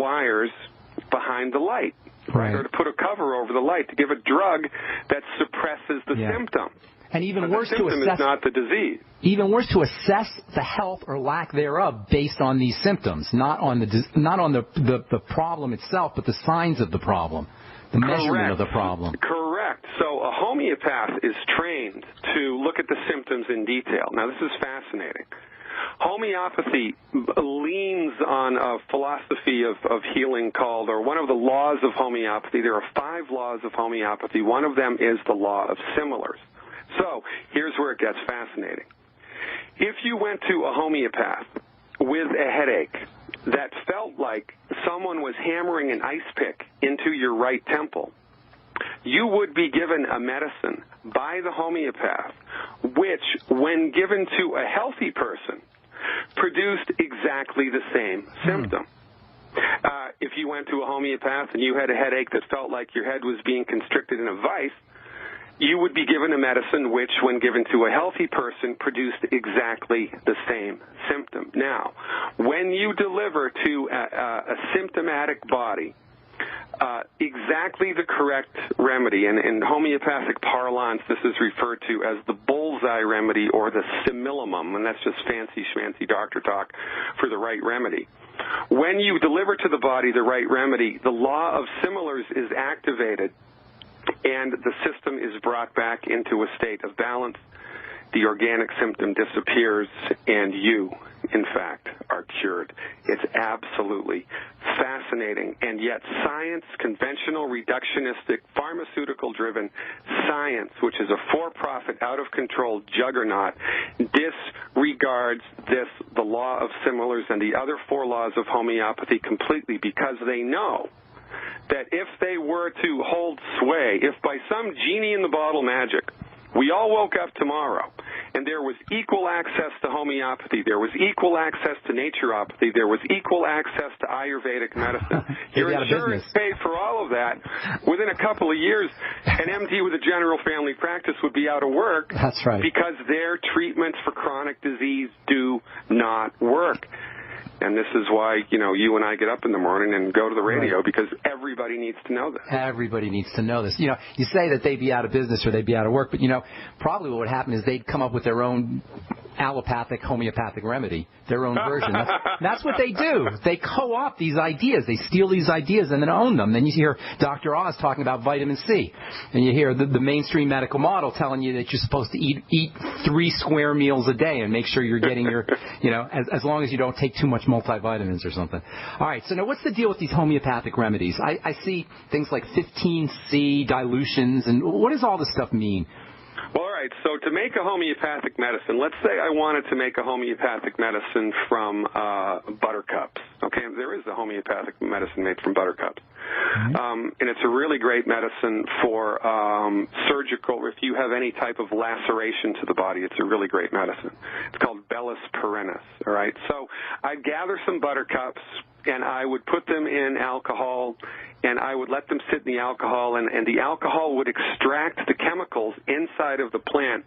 wires behind the light, right, or to put a cover over the light, to give a drug that suppresses the symptom. And even worse, the symptom is not the disease. Even worse, to assess the health or lack thereof based on these symptoms, not on the problem itself, but the signs of the problem, the measurement of the problem. Correct. So a homeopath is trained to look at the symptoms in detail. Now, this is fascinating. Homeopathy leans on a philosophy of healing called, or one of the laws of homeopathy. There are 5 laws of homeopathy. One of them is the law of similars. So here's where it gets fascinating. If you went to a homeopath with a headache that felt like someone was hammering an ice pick into your right temple, you would be given a medicine by the homeopath which, when given to a healthy person, produced exactly the same symptom. If you went to a homeopath and you had a headache that felt like your head was being constricted in a vice, you would be given a medicine which, when given to a healthy person, produced exactly the same symptom. Now, when you deliver to a symptomatic body exactly the correct remedy, and in homeopathic parlance, this is referred to as the bullseye remedy or the simillimum, and that's just fancy schmancy doctor talk for the right remedy. When you deliver to the body the right remedy, the law of similars is activated, and the system is brought back into a state of balance. The organic symptom disappears, and you, in fact, are cured. It's absolutely fascinating, and yet science, conventional, reductionistic, pharmaceutical-driven science, which is a for-profit, out-of-control juggernaut, disregards the law of similars and the other 4 laws of homeopathy completely, because they know that if they were to hold sway, if by some genie-in-the-bottle magic we all woke up tomorrow and there was equal access to homeopathy, there was equal access to naturopathy, there was equal access to Ayurvedic medicine, your insurance paid for all of that, within a couple of years, an MD with a general family practice would be out of work. That's right. Because their treatments for chronic disease do not work. And this is why, you and I get up in the morning and go to the radio, because everybody needs to know this. Everybody needs to know this. You say that they'd be out of business or they'd be out of work, but, probably what would happen is they'd come up with their own allopathic, homeopathic remedy, their own version. That's what they do. They co-opt these ideas. They steal these ideas and then own them. Then you hear Dr. Oz talking about vitamin C, and you hear the mainstream medical model telling you that you're supposed to eat 3 square meals a day and make sure you're getting your, as long as you don't take too much multivitamins or something. All right, so now what's the deal with these homeopathic remedies? I see things like 15C dilutions, and what does all this stuff mean? Well, all right, so to make a homeopathic medicine, let's say I wanted to make a homeopathic medicine from buttercups. Okay, there is a homeopathic medicine made from buttercups. And it's a really great medicine for surgical, if you have any type of laceration to the body, it's a really great medicine. It's called Bellus perennis, all right? So I'd gather some buttercups, and I would put them in alcohol, and I would let them sit in the alcohol, and the alcohol would extract the chemicals inside of the plant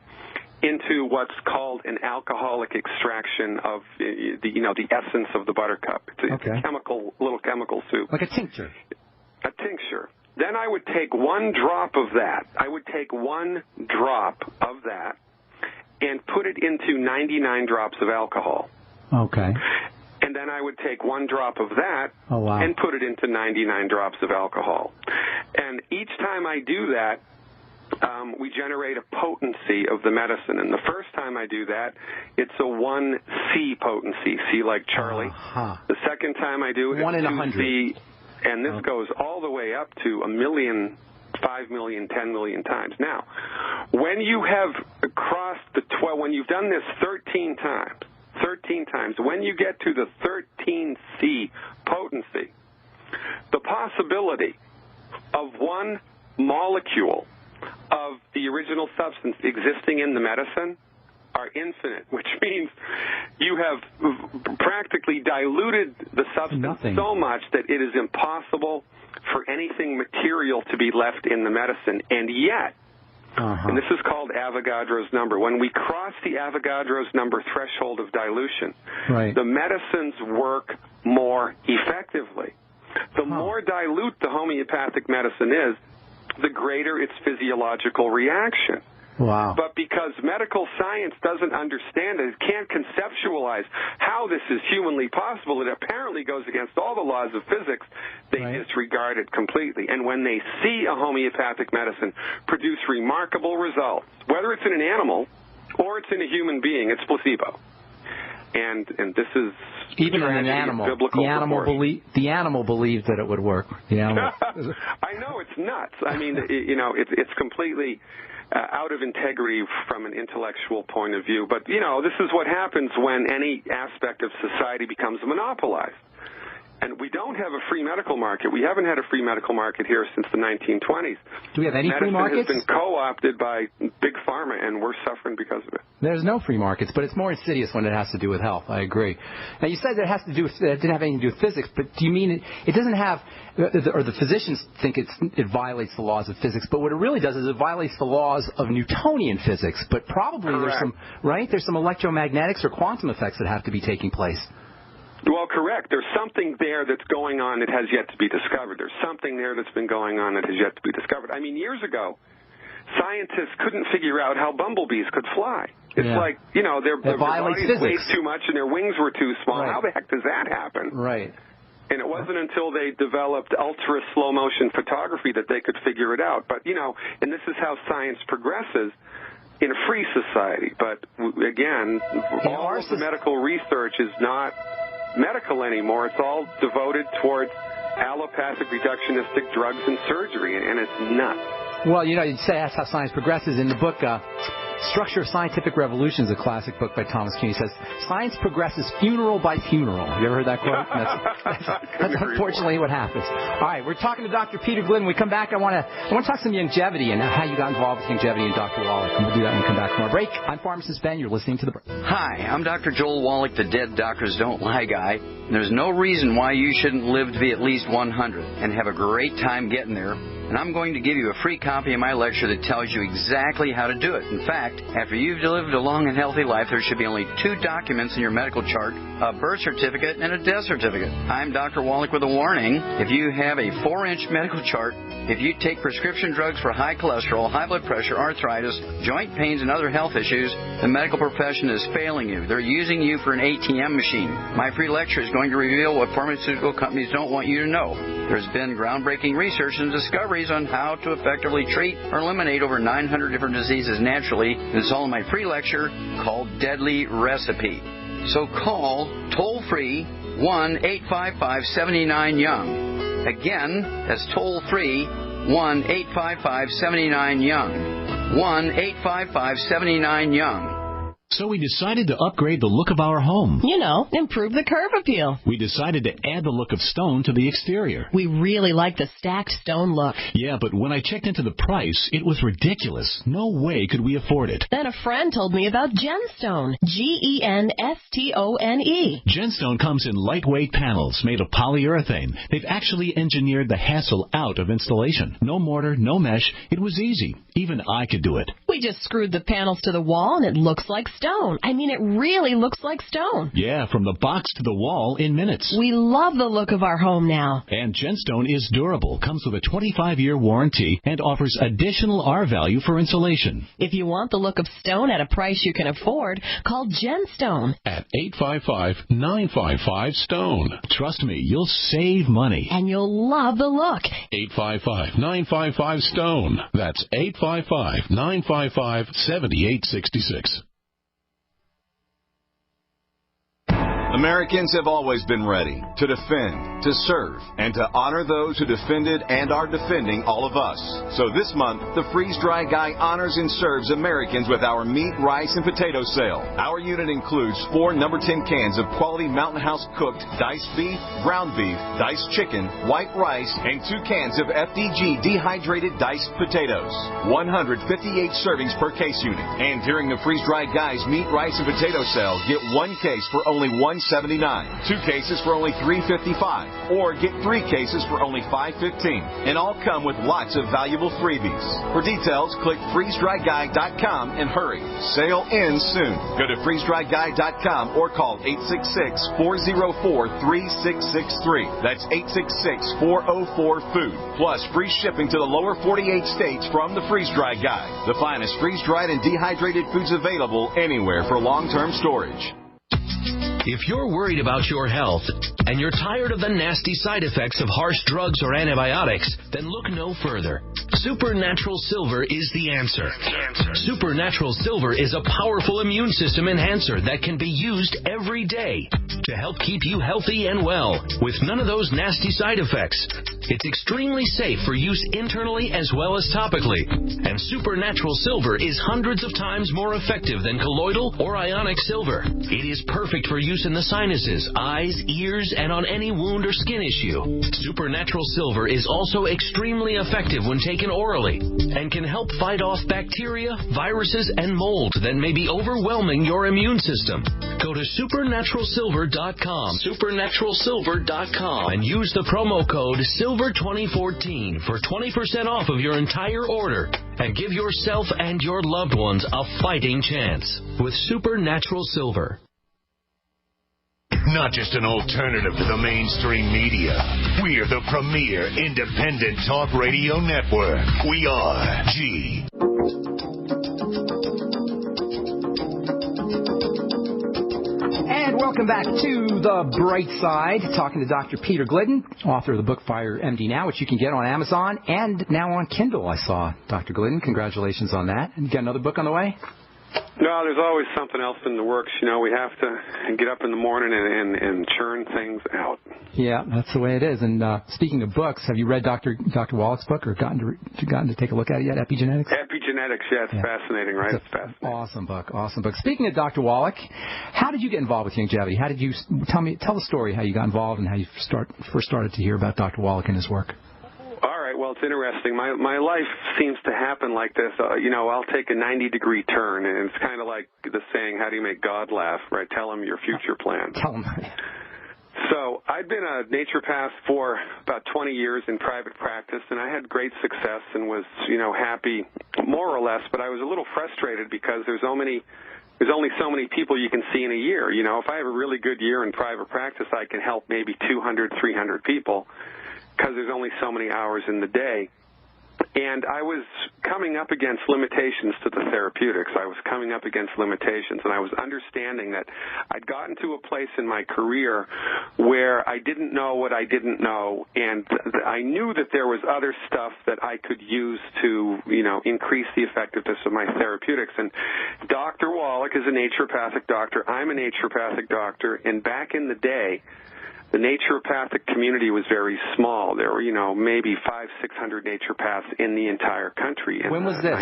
into what's called an alcoholic extraction of the essence of the buttercup. It's a little chemical soup. Like a tincture. A tincture. Then I would take 1 drop of that. And put it into 99 drops of alcohol. Okay. And then I would take 1 drop of that and put it into 99 drops of alcohol. And each time I do that, we generate a potency of the medicine. And the first time I do that, it's a 1C potency, C like Charlie. The second time I do it, 1 in 100. 2C, and this goes all the way up to 1 million, 5 million, 10 million times. Now, when you have crossed the 12, when you've done this 13 times, when you get to the 13C potency, the possibility of 1 molecule of the original substance existing in the medicine are infinite, which means you have practically diluted the substance so much that it is impossible for anything material to be left in the medicine. And yet, and this is called Avogadro's number, when we cross the Avogadro's number threshold of dilution, the medicines work more effectively. more dilute the homeopathic medicine is, the greater its physiological reaction. Wow. But because medical science doesn't understand it, it can't conceptualize how this is humanly possible, it apparently goes against all the laws of physics, they disregard it completely. And when they see a homeopathic medicine produce remarkable results, whether it's in an animal or it's in a human being, it's placebo. And this is even in an animal. The animal believed that it would work. The animal. I know, it's nuts. I mean, it's completely out of integrity from an intellectual point of view. But, this is what happens when any aspect of society becomes monopolized. And we don't have a free medical market. We haven't had a free medical market here since the 1920s. Do we have any free markets? Medicine has been co-opted by Big Pharma, and we're suffering because of it. There's no free markets, but it's more insidious when it has to do with health. I agree. Now, you said that it didn't have anything to do with physics, but do you mean it doesn't have, or the physicians think it violates the laws of physics, but what it really does is it violates the laws of Newtonian physics, but probably there's some electromagnetics or quantum effects that have to be taking place. Well, correct. There's something there that's going on that has yet to be discovered. There's something there that's been going on that has yet to be discovered. I mean, years ago, scientists couldn't figure out how bumblebees could fly. It's like, their bodies weighed too much and their wings were too small. Right. How the heck does that happen? Right. And it wasn't until they developed ultra slow motion photography that they could figure it out. But, and this is how science progresses in a free society. But, again, all of the medical research is not medical anymore. It's all devoted towards allopathic reductionistic drugs and surgery, and it's nuts. Well, you say that's how science progresses. In the book Structure of Scientific Revolution is a classic book by Thomas Kuhn. He says, science progresses funeral by funeral. Have you ever heard that quote? That's unfortunately what happens. All right, we're talking to Dr. Peter Glidden. When we come back, I want to talk some longevity and how you got involved with longevity and Dr. Wallach. And we'll do that when we come back from our break. I'm Pharmacist Ben. You're listening to The Break. Hi, I'm Dr. Joel Wallach, the Dead Doctors Don't Lie guy. There's no reason why you shouldn't live to be at least 100 and have a great time getting there. And I'm going to give you a free copy of my lecture that tells you exactly how to do it. In fact, after you've lived a long and healthy life, there should be only 2 documents in your medical chart, a birth certificate and a death certificate. I'm Dr. Wallach with a warning. If you have a 4-inch medical chart, if you take prescription drugs for high cholesterol, high blood pressure, arthritis, joint pains, and other health issues, the medical profession is failing you. They're using you for an ATM machine. My free lecture is going to reveal what pharmaceutical companies don't want you to know. There's been groundbreaking research and discoveries on how to effectively treat or eliminate over 900 different diseases naturally. It's all in my free lecture called Deadly Recipe. So call toll-free 1-855-79-YOUNG. Again, that's toll-free 1-855-79-YOUNG. 1-855-79-YOUNG. So we decided to upgrade the look of our home. Improve the curb appeal. We decided to add the look of stone to the exterior. We really like the stacked stone look. Yeah, but when I checked into the price, it was ridiculous. No way could we afford it. Then a friend told me about Genstone. Genstone. Genstone comes in lightweight panels made of polyurethane. They've actually engineered the hassle out of installation. No mortar, no mesh. It was easy. Even I could do it. We just screwed the panels to the wall and it looks like stone. I mean, it really looks like stone. Yeah, from the box to the wall in minutes. We love the look of our home now. And Genstone is durable, comes with a 25-year warranty, and offers additional R-value for insulation. If you want the look of stone at a price you can afford, call Genstone at 855-955-STONE. Trust me, you'll save money. And you'll love the look. 855-955-STONE. That's 855-955-7866. Americans have always been ready to defend, to serve, and to honor those who defended and are defending all of us. So this month, the Freeze Dry Guy honors and serves Americans with our meat, rice, and potato sale. Our unit includes 4 number 10 cans of quality Mountain House cooked diced beef, ground beef, diced chicken, white rice, and 2 cans of FDG dehydrated diced potatoes. 158 servings per case unit. And during the Freeze Dry Guy's meat, rice, and potato sale, get 1 case for only $1.75 $4.79, 2 cases for only $3.55, or get 3 cases for only $5.15. And all come with lots of valuable freebies. For details, click freezedryguy.com and hurry. Sale ends soon. Go to freezedryguy.com or call 866-404-3663. That's 866-404-FOOD. Plus free shipping to the lower 48 states from the Freeze Dry Guy. The finest freeze-dried and dehydrated foods available anywhere for long-term storage. If you're worried about your health and you're tired of the nasty side effects of harsh drugs or antibiotics, then look no further. Supernatural Silver is the answer. Supernatural Silver is a powerful immune system enhancer that can be used every day to help keep you healthy and well with none of those nasty side effects. It's extremely safe for use internally as well as topically. And Supernatural Silver is hundreds of times more effective than colloidal or ionic silver. It is perfect for use in the sinuses, eyes, ears, and on any wound or skin issue. Supernatural Silver is also extremely effective when taken orally and can help fight off bacteria, viruses, and mold that may be overwhelming your immune system. Go to supernaturalsilver.com, supernaturalsilver.com, and use the promo code SILVER2014 for 20% off of your entire order and give yourself and your loved ones a fighting chance with Supernatural Silver. Not just an alternative to the mainstream media. We're the premier independent talk radio network. We are G. And welcome back to The Brightside, talking to Dr. Peter Glidden, author of the book Fire MD Now, which you can get on Amazon and now on Kindle, I saw. Dr. Glidden, congratulations on that. And you got another book on the way? No, there's always something else in the works. You know, we have to get up in the morning and churn things out. Yeah, that's the way it is. And speaking of books, have you read Dr. Wallach's book or gotten to take a look at it yet, Epigenetics? Epigenetics, yeah, it's fascinating, right? It's fascinating. Awesome book. Speaking of Dr. Wallach, how did you get involved with longevity? How did you tell the story how you got involved and how you first started to hear about Dr. Wallach and his work? All right, well, it's interesting. My life seems to happen like this. I'll take a 90-degree turn, and it's kind of like the saying, how do you make God laugh, right? Tell him your future plans. Tell him. So I'd been a naturopath for about 20 years in private practice, and I had great success and was, happy more or less, but I was a little frustrated because there's only so many people you can see in a year. If I have a really good year in private practice, I can help maybe 200, 300 people, because there's only so many hours in the day. And I was coming up against limitations to the therapeutics. I was coming up against limitations, and I was understanding that I'd gotten to a place in my career where I didn't know what I didn't know, and I knew that there was other stuff that I could use to, increase the effectiveness of my therapeutics. And Dr. Wallach is a naturopathic doctor. I'm a naturopathic doctor, and back in the day, the naturopathic community was very small. There were, maybe 500-600 naturopaths in the entire country. When was this?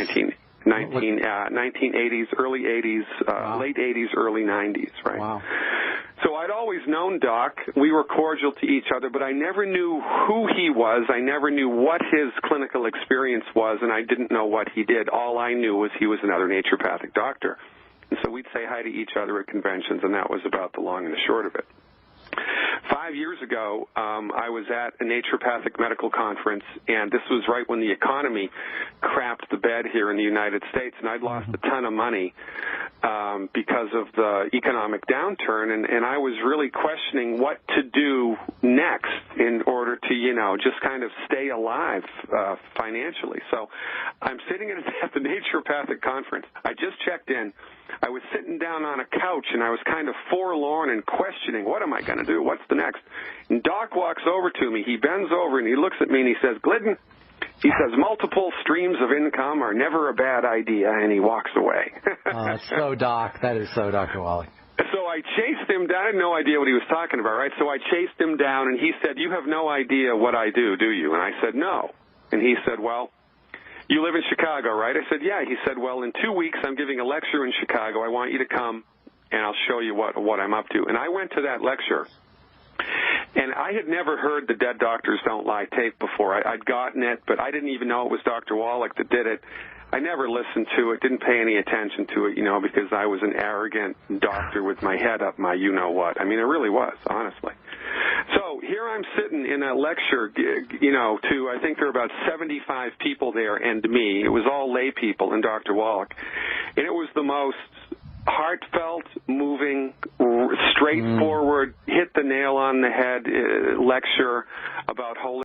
1980s, early 80s, wow. Late 80s, early 90s, right? Wow. So I'd always known Doc. We were cordial to each other, but I never knew who he was. I never knew what his clinical experience was, and I didn't know what he did. All I knew was he was another naturopathic doctor. And so we'd say hi to each other at conventions, and that was about the long and the short of it. 5 years ago, I was at a naturopathic medical conference, and this was right when the economy crapped the bed here in the United States, and I'd lost a ton of money because of the economic downturn, and I was really questioning what to do next in order to, just kind of stay alive financially. So I'm sitting at the naturopathic conference. I just checked in. I was sitting down on a couch, and I was kind of forlorn and questioning, what am I going to do? What's the next? And Doc walks over to me. He bends over, and he looks at me, and he says, Glidden, he says, multiple streams of income are never a bad idea, and he walks away. That's so Doc. That is so Dr. Wallach. So I chased him down. I had no idea what he was talking about, right? So I chased him down, and he said, you have no idea what I do you? And I said, no. And he said, well, you live in Chicago, right? I said, yeah. He said, well, in 2 weeks I'm giving a lecture in Chicago. I want you to come, and I'll show you what I'm up to. And I went to that lecture, and I had never heard the Dead Doctors Don't Lie tape before. I'd gotten it, but I didn't even know it was Dr. Wallach that did it. I never listened to it, didn't pay any attention to it, because I was an arrogant doctor with my head up my you-know-what. I mean, it really was, honestly. So here I'm sitting in a lecture, to, I think there were about 75 people there and me. It was all lay people and Dr. Wallach. And it was the most heartfelt, moving, straightforward, hit the nail on the head lecture about holy